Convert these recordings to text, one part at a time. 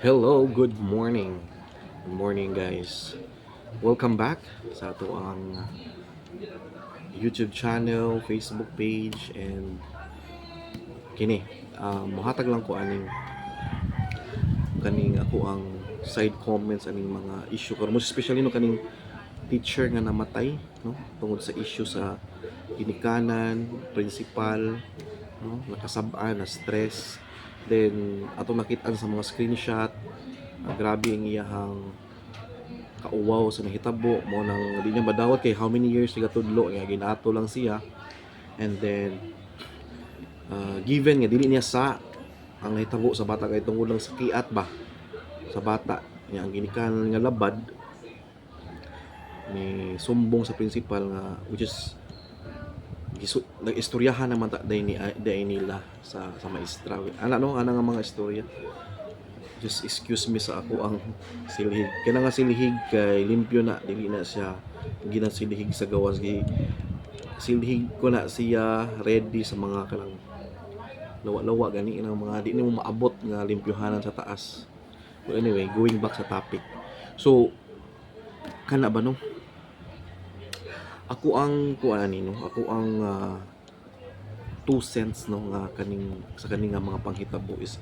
Hello, good morning. Good morning guys. Welcome back sa ato ang YouTube channel, Facebook page and kini mohatag lang ko kaning ako ang side comments aning mga issue karon most especially no kaning teacher nga namatay no tungod sa issue sa ginikanan, principal no nakasab-an na stress then ato nakita sa mga screenshot grabe ang iyahang kauwaw sa nahitabo mo nang di niya madawat kay how many years siya tudlo nga ginato lang siya and then given nga dili niya sa ang nahitabo sa bata kay tungod lang sa kiat ba sa bata nga ang ginikanan nga labad ni sumbong sa principal nga which is nag-istoryahan naman ta day nila sa maestra ana nga mga istorya just excuse me sa ako ang silhig kaya nga silhig kay limpyo na dili na siya ginang silhig sa gawas silhig ko na siya ready sa mga kanang lawa-lawa gani ng mga di mo maabot nga limpyohanan sa taas. But anyway, going back sa topic. So kana ba no? Ako ang ako ang 2 cents no nga kaning nga mga panghitabo is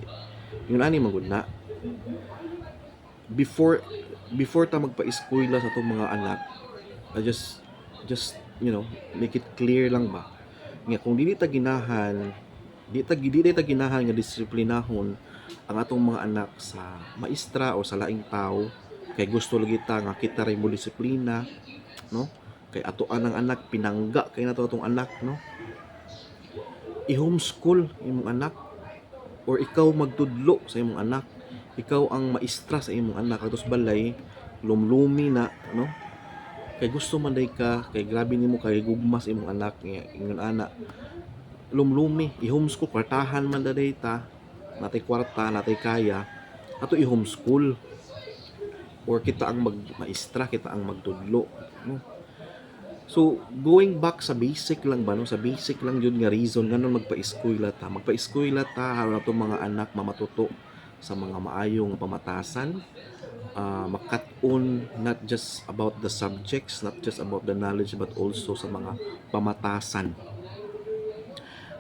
yun ani magud na before ta magpa-eskwela sa tong mga anak I just make it clear lang ba nga kung dili ta ginahan nga disiplinahon ang atong mga anak sa maestra o sa laing tao kay gusto lagi ta nga kita ray mo disiplina no kay atoan ang anak pinangga kay nato atong anak no i-homeschool imong anak or ikaw magtudlo sa imong anak ikaw ang maestra sa imong anak atos balay lumlumi na no kay gusto man day ka kay grabe nimo kay gugmas imong anak nga ingon ana lumlumi i-homeschool kwartahan man daday ta natay kwarta natay kaya ato i-homeschool or kita ang maestra kita ang magtudlo no so going back sa basic lang ba no sa basic lang yun nga reason nganong magpa-eskwela ta aron atong mga anak mamatuto sa mga maayong pamatasan makat-on not just about the subjects not just about the knowledge but also sa mga pamatasan.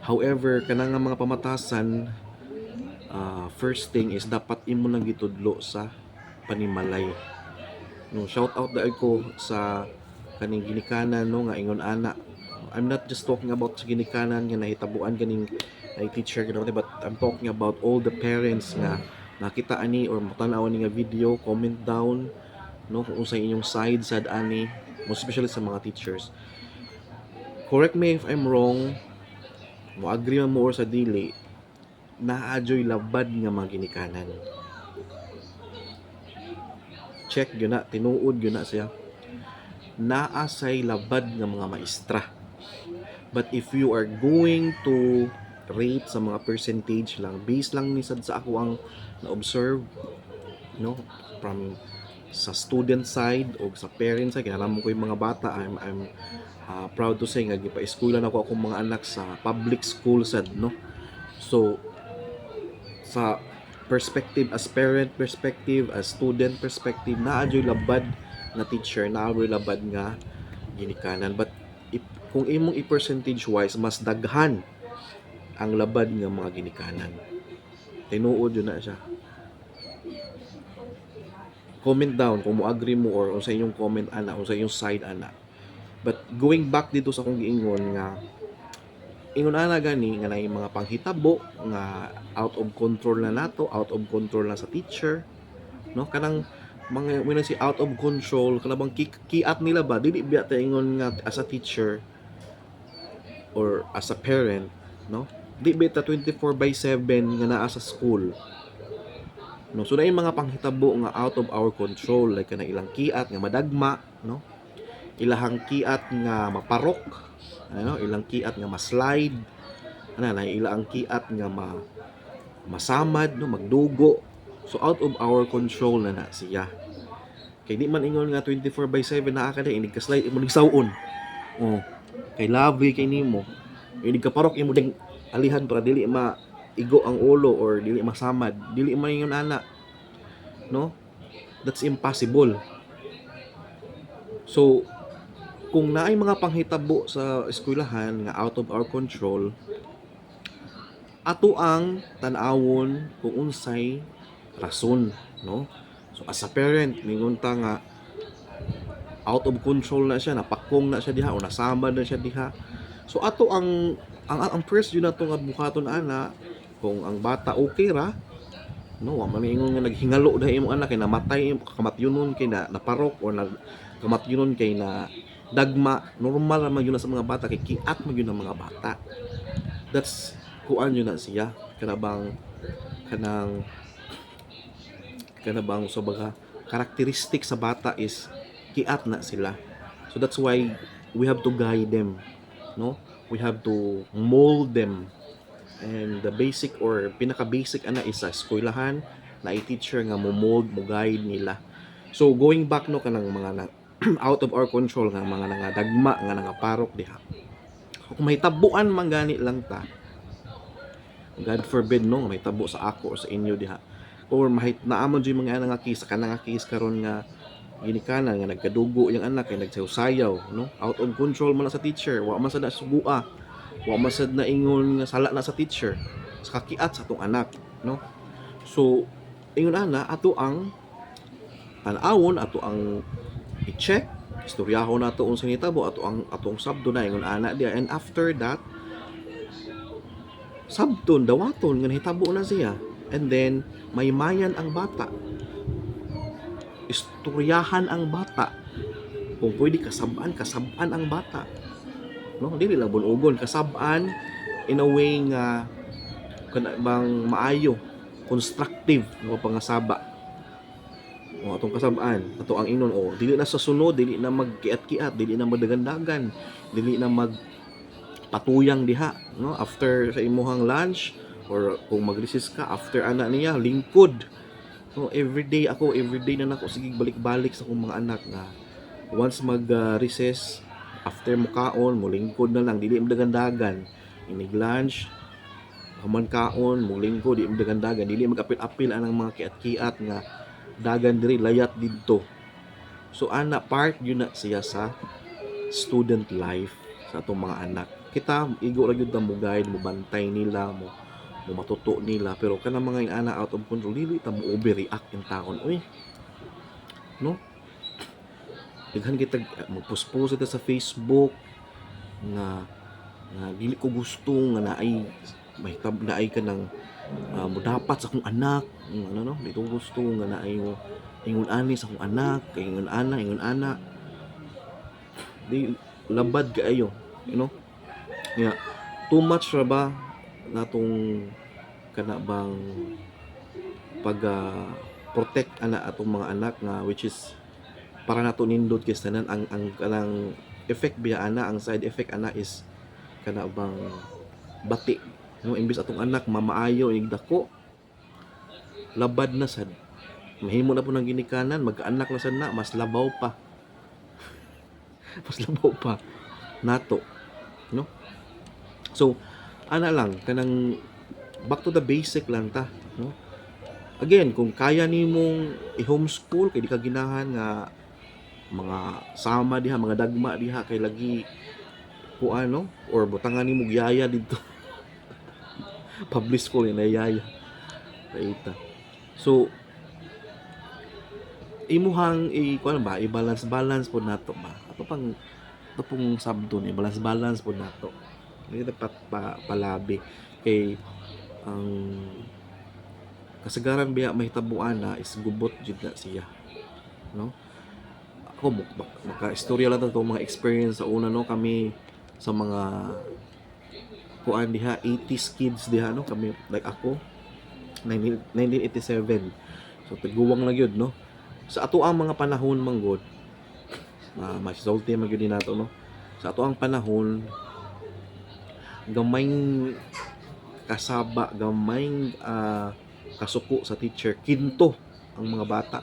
However kanang nga mga pamatasan first thing is dapat imo nang gitudlo sa panimalay no shout out daig ko sa kaning ginikanan no nga ingon ana I'm not just talking about sa ginikanan nga nahitabuan kaning ay teacher gano'n but I'm talking about all the parents nga nakita ani or matanaw ni nga video comment down no kung sa inyong side sad ani most especially sa mga teachers correct me if I'm wrong mo agree man mo or sa dili naadyoy labad nga mga ginikanan check yun na tinuod yun na siya naasay labad nga mga maestra but if you are going to rate sa mga percentage lang based lang ni sad sa ako ang na-observe no from sa student side o sa parent side kaya mo ko yung mga bata I'm proud to say nga gipa-eskwela na ako akong mga anak sa public school sad no so sa perspective as parent perspective as student perspective naadyoy labad nga teacher naadyoy labad nga ginikanan but kung imong i-percentage wise mas daghan ang labad nga mga ginikanan tinuod yun na siya comment down kung mo agree mo or sa inyong comment ana o sa inyong side ana but going back dito sa akong giingon nga ingon ana gani nga nay mga panghitabo nga out of control na nato out of control na sa teacher no kanang mga when I say out of control kanang kiat nila ba dili biya ta ingon nga as a teacher or as a parent no di beta 24/7 nga naa sa school no so na yung mga panghitabo nga out of our control like kana ilang kiat nga madagma no ilahang kiat nga maparok ano ilang kiat nga maslide ana na ilang kiat nga masamad no magdugo so out of our control na siya kay di man ingon nga 24/7 naa ka day inig ka slide imo nig-sawon oh kay labi kay nimo inig ka parok imo ding alihan para dili maigo ang ulo or dili masamad dili man ingon ana no? That's impossible. So kung naay mga panghitabo sa eskwelahan nga out of our control, ato ang tan-awon kung unsay rason, no? So as a parent, mingon ta nga out of control na siya, napakong na siya diha o nasamba na siya diha. So ato ang first yun nato nga buhaton ana kung ang bata okay ra, no, wa man ingon nga naghingalo dahi imong anak kay namatay kamatyunon kay na naparok or kamatyunon kay na dagma, normal man yun na sa mga bata kay kiat man yun ang mga bata. That's kuan yun na siya kanabang kanabang so baga characteristic sa bata is kiat na sila. So that's why we have to guide them, no? We have to mold them. And the basic or pinaka-basic ana is sa eskwelahan na i-teacher nga mo mold, mo guide nila. So going back no kanang mga out of our control nga mga nangadagma nga nangaparok diha. Kung may tabuan man gani lang ta, God forbid no, may tabo sa ako o sa inyo diha. Or mahit naamon jud mga ana nga case kanang case karon nga ginikanan nga nagkadugo yung anak kay nagsayaw, no? Out of control man na sa teacher, wa man sad na sugua, wa man sad na ingon nga sala na sa teacher, sa kakiat sa atong anak, no? So ingon ana ato ang tan-awon, ato ang i-check, istoryahon nato unsa nitabo, ato ang atong sabdo na ingon ana dia, and after that sabton dawaton nga hitabo na siya, and then maymayan ang bata, istoryahan ang bata, kung pwede kasabaan ang bata, no? Dili lang bunugon, kasabaan in a way nga bang maayo, constructive nga pangasaba o atong kasabaan ato ang inon o dili na sa sunod, dili na magkiat-kiat, dili na magdagandagan, dili na magpatuyang diha, no? After sa imuhang lunch or kung mag-recess ka after ana niya lingkod. So everyday na nako sige balik-balik sa akong mga anak nga once mag-recess after mo kaon mo lingkod na lang, dili mo dagandagan. Inig lunch human kaon mo lingkod, dili mo dagandagan, dili magapil-apil anang mga kiat-kiat nga dagan diri layat didto. So ana part yun na siya sa student life sa atong mga anak. Kita igo ra gyud ta mo guide, mo bantay nila, mo matuto nila, pero kanang mga ana out of control dili ta mo overreact in taon, uy, no? Daghan kita magpost-post ita sa Facebook nga dili ko gusto nga naay may naay ka ng dapat sa akong anak, ano no, dili ko gusto nga naay mo ingon ani sa akong anak, kay ingon ana di labad kaayo, you know? Yeah, too much ra ba natong kana bang pag protect ana atong mga anak nga which is para nato nindot kay tanan ang kanang effect biya ana, ang side effect ana is kana bang bati, no? Imbis atong anak mamaayo ig dako, labad na sad, mahimo na po ng ginikanan, magkaanak na sad na, mas labaw pa nato, no? So ana lang kanang back to the basic lang ta, no? Again, kung kaya nimong i-homeschool kay di ka ginahan nga mga sama diha, mga dagma diha kay lagi ko ano or butangan nimo giyaya didto public school na yaya kaita. So imuhang kuan ba i-balance po nato ba ato pong sabdo ni balance po nato, hindi dapat palabi kay ang kasagaran biya mahitabuan na is gubot jud na siya, no? Ako maka-istorya lang to mga experience sa una, no? Kami sa mga kuan diha 80s kids diha, no? Kami like ako 1987, so tiguwang lang yun, no? Sa ato ang mga panahon manggod masisulti man gyud nato, no? Sa ato ang panahon gamayng kasaba, gamayng kasuko sa teacher, kinto ang mga bata,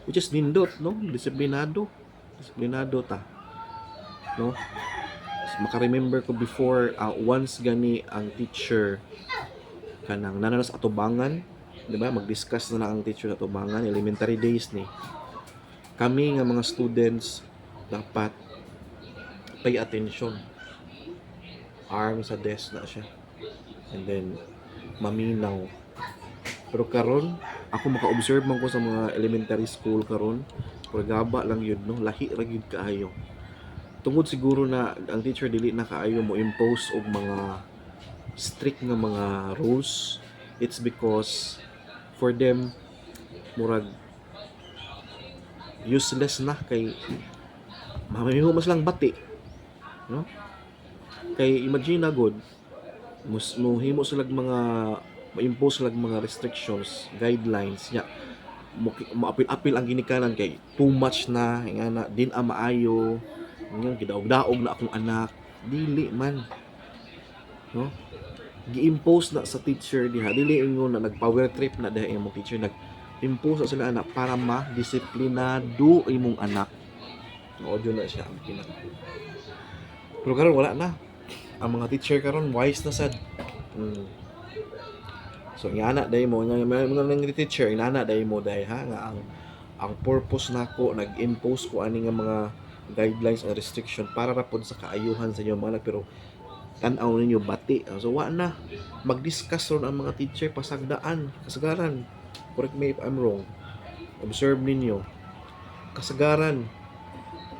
which is nindot, no? Disiplinado ta, no? Maka-remember ko before once gani ang teacher kanang nananas atubangan di ba, mag-discuss na ang teacher sa tubangan elementary days ni kami nga mga students dapat pay attention, arm sa desk na siya, and then maminaw. Pero karon ako maka-observe man ko sa mga elementary school karon, pagaba lang yun, no, lahi ra gyud kaayo. Tungod siguro na ang teacher dili na kaayo mo impose og mga strict nga mga rules. It's because for them murag useless na kay mamahimo mas lang bati, no? Kay imagine na god mohimo sila mga ma-impose sila mga restrictions, guidelines nya maapil-apil ang ginikanan kay too much na nga na din maayo nga gidaog-daog na akong anak, dili man, no? Gi-impose na sa teacher diha, dili ingon na nag-power trip na diha imong teacher, nag-impose na sila anak para ma-disiplinado imong anak. Audio na siya ang pinaka. Pero karon wala na. Ang mga teacher karon wise na sad. So ingana day mo nga mga teacher ingana day mo day ha nga ang purpose nako nag-impose ko ani nga mga guidelines and restriction para ra pod sa kaayuhan sa inyo mga anak, pero tan-aw ninyo bati. So wa na mag-discuss ron ang mga teacher pasagdaan, kasagaran. Correct me if I'm wrong. Observe ninyo. Kasagaran.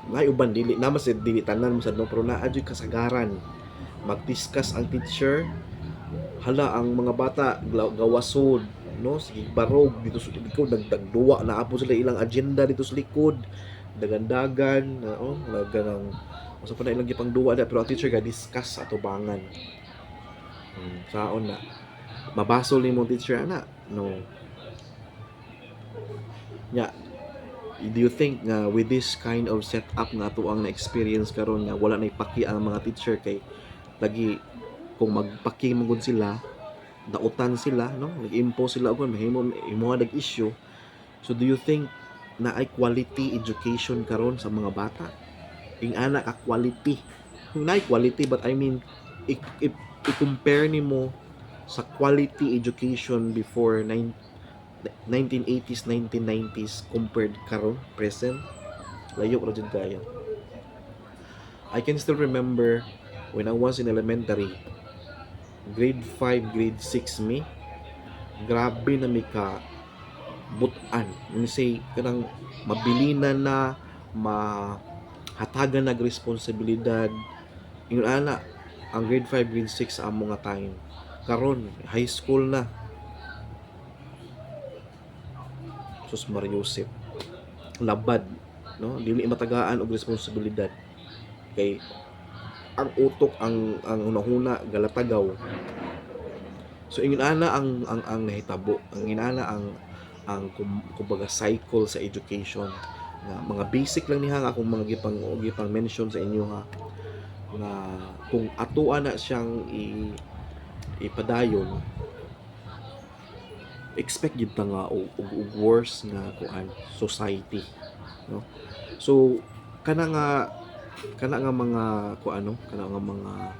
May uban dili naman sa dili tanan mo sad no, pero naa jud kasagaran. Mag-discuss ang teacher. Hala ang mga bata gawasod, no, sige barog dito sa likod, nagdagduwa na apo sila ilang agenda dito sa likod, dagan-dagan, ganang usa pa na ilang gipang duwa na, pero ang teacher ga discuss sa tubangan. Saon na mabasol ni mo teacher ana, no? Yeah. Do you think nga with this kind of setup nga ato ang na-experience karon nga wala na ipaki ang mga teacher kay lagi kung magpaki mangod sila, dautan sila, no? Nag-impose sila og mahimo dag-issue. So do you think na ay quality education karon sa mga bata? Ing ana ka quality. Na quality, but I mean i-compare nimo sa quality education before 1980s, 1990s compared karon present, layo ra jud kayo. I can still remember when I was in elementary, grade 5, grade 6 mi, grabe na mi ka butan. When say kanang mabilinan na, mahatagan nag responsibilidad. Ingon ana ang grade 5, grade 6 sa amo nga time. Karon high school na. Sus Mariusip. Labad, no? Dili matagaan og responsibilidad. Kay ang utok ang hunahuna galatagaw. So ingon ana ang nahitabo, ang inana ang kumbaga cycle sa education nga mga basic lang niha nga akong mga gipang mention sa inyo ha, nga kung atuan na siyang ipadayon, expect gid ta nga og worse nga kuan society, no? So kana nga mga kuano, kana nga mga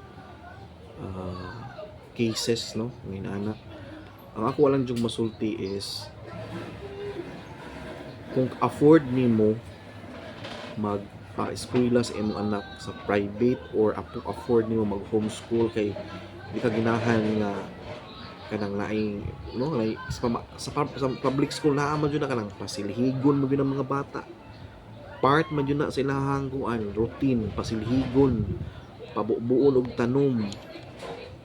cases, no, ng inana. Ang ako walang jung masulti is kung afford nimo magpa-eskwela sa imong anak sa private or afford nimo mag homeschool kay di ka ginahan nga kanang naay, no, like sa public school naa man jud na kanang pasilhigon mo gyud ang mga bata. Part man yun na sa ilahang kuan routine, pasilhigon, pabubuon og tanom,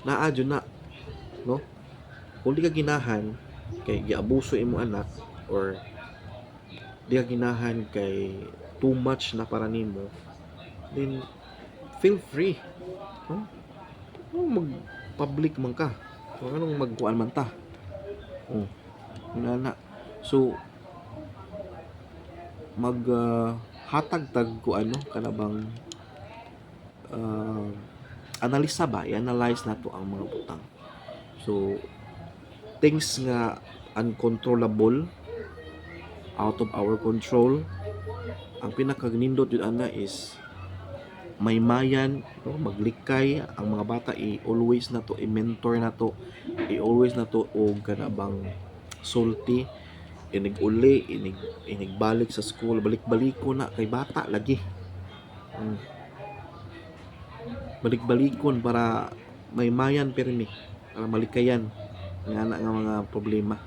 naa dyan na, no? Kung di ka ginahan kay giabuso imong anak, or di ka ginahan kay too much na para nimo, then feel free, no? Mag public man ka, so anong magkuan man ta, na. So hatag tag ko ano kanabang analisa ba, i-analyze nato ang mga butang. So things nga uncontrollable, out of our control, ang pinakagnindot yun ana is may mayan, no? Maglikay ang mga bata, i-always na to, i-mentor na to, i-always na to og kanabang sulti, inig uli, inig balik sa school, balik-balikon na kay bata lagi. Mm, balik-balikon para may mayan pirmi, para malikayan nga na nga mga problema.